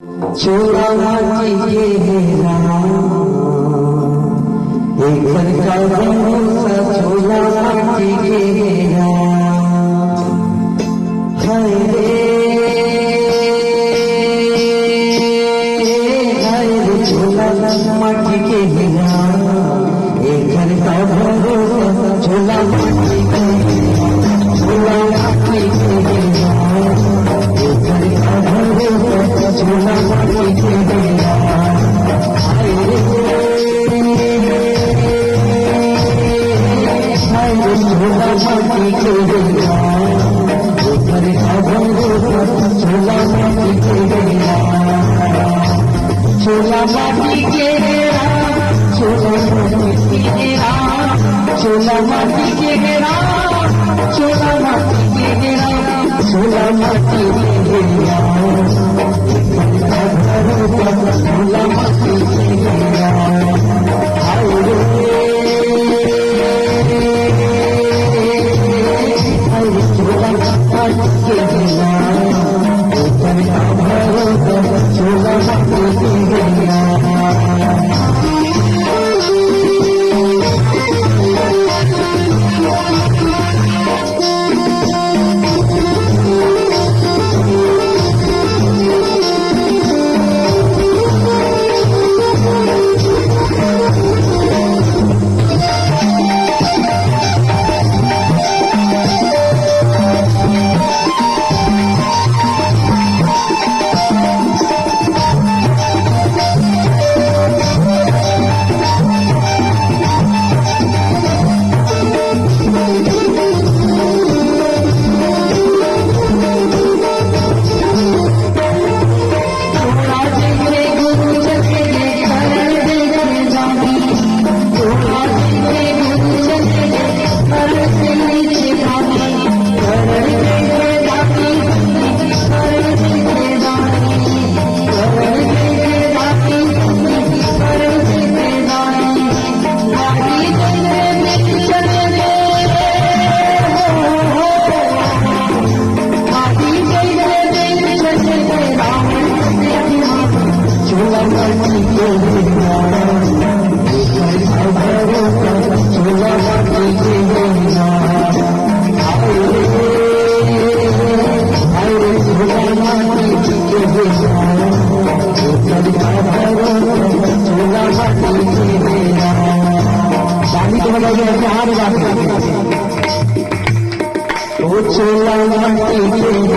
छोला माटी के एक घर का भरोसा छोला माटी के हाय रे छोला माटी के एक घर का भरोसा छोला माटी के छोला माटी के एक घर का भरोसा छोला माटी के छोला माटी के घर का भरोसा छोला माटी के छोला माटी के छोला माटी के छोला माटी के छोला माटी के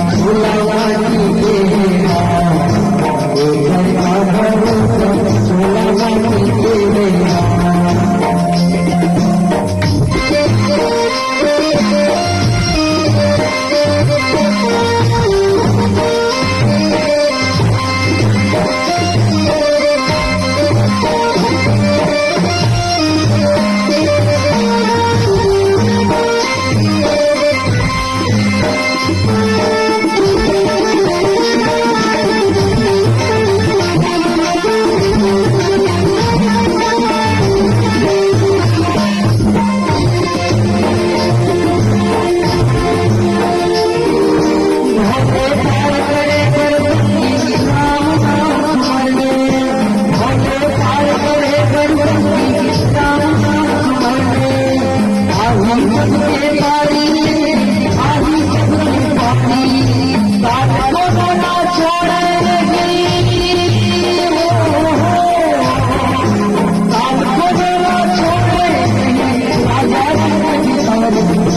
छोला माटी के छोला माटी के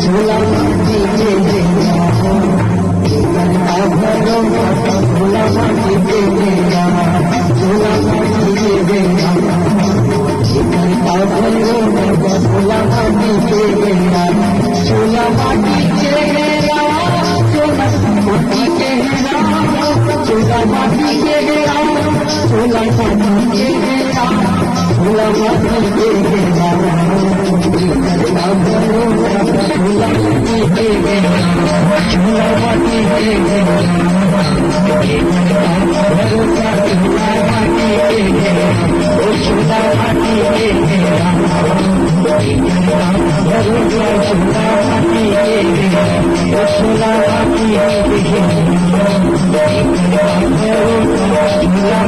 झोला माटी के गया भरो झोला माटी के गया झोला माटी के गया भरो झोला माटी के गया झोला माटी के गया झोला माटी के गया झोला माटी के गया झोला माटी के गया झोला माटी के गया भरो झोला माटी के गया झोला माटी के गया भरो झोला माटी के गया झोला माटी के गया भरो झोला माटी के गया झोला माटी के गया भरो झोला